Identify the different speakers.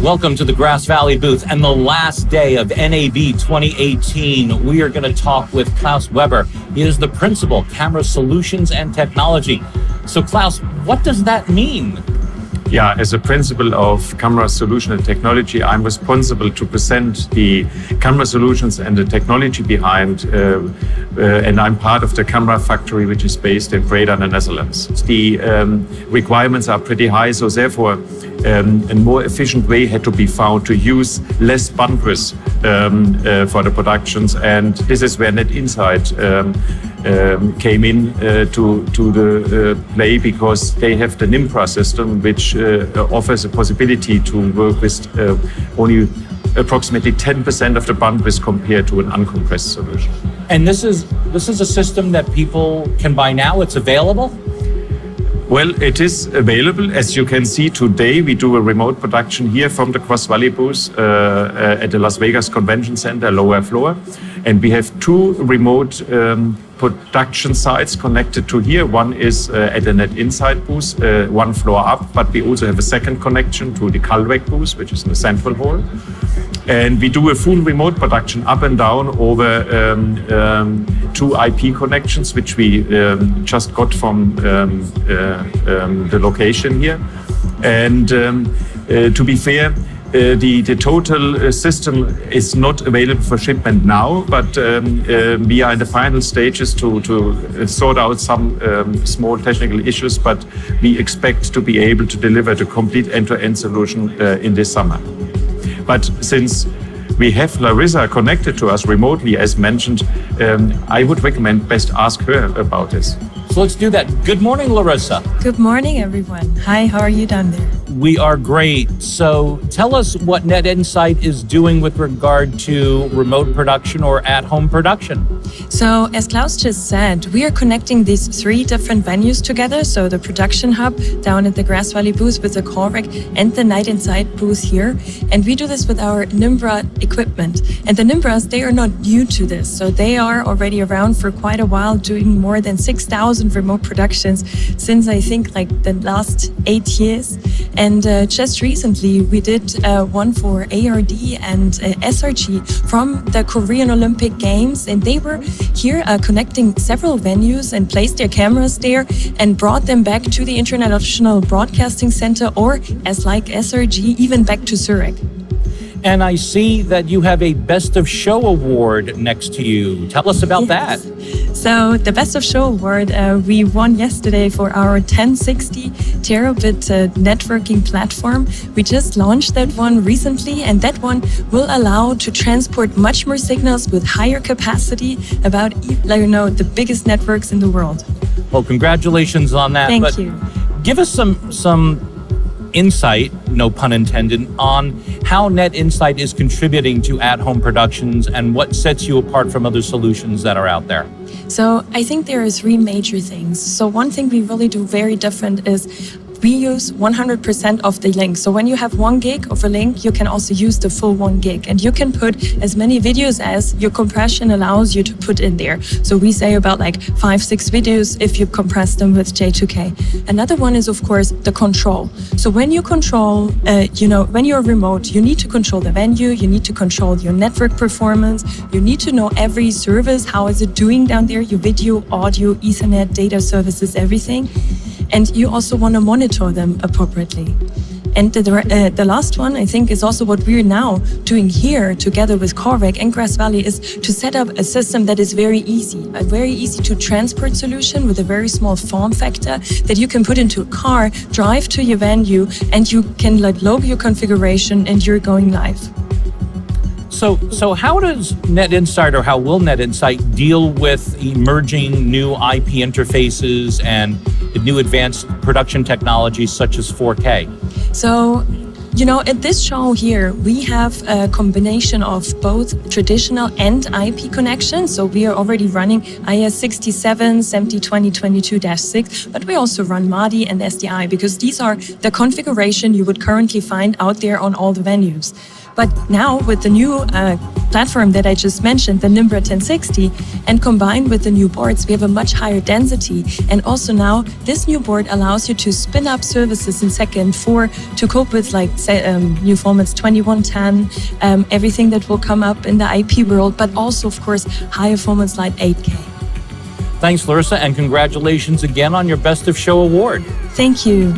Speaker 1: Welcome to the Grass Valley booth and the last day of NAB 2018. We are going to talk with Klaus Weber. He is the principal, Camera Solutions and Technology. So Klaus, what does that mean?
Speaker 2: Yeah, as a principal of Camera Solution and Technology, I'm responsible to present the camera solutions and the technology behind, and I'm part of the camera factory, which is based in Breda, the Netherlands. The requirements are pretty high, so therefore a more efficient way had to be found to use less bandwidth for the productions, and this is where Net Insight came in to the play, because they have the NIMPRA system, which offers a possibility to work with only approximately 10% of the bandwidth compared to an uncompressed solution.
Speaker 1: And this is a system that people can buy now. It's available?
Speaker 2: Well, it is available. As you can see today, we do a remote production here from the Grass Valley booth at the Las Vegas Convention Center, lower floor. And we have two remote production sites connected to here. One is at the Net Insight booth, one floor up, but we also have a second connection to the Calrec booth, which is in the central hall. And we do a full remote production up and down over two IP connections, which we just got from the location here. And to be fair, the total system is not available for shipment now, but we are in the final stages to sort out some small technical issues, but we expect to be able to deliver the complete end-to-end solution in this summer. But since we have Larissa connected to us remotely, as mentioned, I would recommend best ask her about this.
Speaker 1: So let's do that. Good morning, Larissa.
Speaker 3: Good morning, everyone. Hi, how are you down there?
Speaker 1: We are great. So tell us what Net Insight is doing with regard to remote production or at-home production.
Speaker 3: So as Klaus just said, we are connecting these three different venues together. So the production hub down at the Grass Valley booth with the Calrec and the Net Insight booth here. And we do this with our NIMPRA equipment. And the NIMPRAs, they are not new to this. So they are already around for quite a while, doing more than 6,000 remote productions since I think like the last 8 years. And just recently we did one for ARD and SRG from the Korean Olympic Games, and they were here connecting several venues and placed their cameras there and brought them back to the International Broadcasting Center, or as like SRG, even back to Zurich.
Speaker 1: And I see that you have a Best of Show award next to you. Tell us about that.
Speaker 3: So the Best of Show award we won yesterday for our 1060 terabit networking platform. We just launched that one recently, and that one will allow to transport much more signals with higher capacity about the biggest networks in the world.
Speaker 1: Well, congratulations on that.
Speaker 3: Thank you.
Speaker 1: Give us some insight, no pun intended, on how Net Insight is contributing to at-home productions and what sets you apart from other solutions that are out there.
Speaker 3: So I think there are three major things. So one thing we really do very different is we use 100% of the link. So when you have 1 gig of a link, you can also use the full 1 gig, and you can put as many videos as your compression allows you to put in there. So we say about like 5-6 videos if you compress them with J2K. Another one is, of course, the control. So when you control, when you're remote, you need to control the venue, you need to control your network performance, you need to know every service, how is it doing down there, your video, audio, Ethernet, data services, everything. And you also want to monitor them appropriately. And the last one, I think, is also what we're now doing here together with Calrec and Grass Valley, is to set up a system that is very easy to transport solution with a very small form factor that you can put into a car, drive to your venue, and you can load your configuration and you're going live.
Speaker 1: So how does Net Insight, or how will Net Insight deal with emerging new IP interfaces and new advanced production technologies such as 4K? So,
Speaker 3: at this show here, we have a combination of both traditional and IP connections. So we are already running IS67, SMPTE 2022-6, but we also run MADI and SDI, because these are the configuration you would currently find out there on all the venues. But now with the new platform that I just mentioned, the Nimbra 1060, and combined with the new boards, we have a much higher density. And also now, this new board allows you to spin up services in second to cope with like new formats 2110, everything that will come up in the IP world, but also, of course, higher formats like 8K.
Speaker 1: Thanks, Larissa, and congratulations again on your Best of Show award.
Speaker 3: Thank you.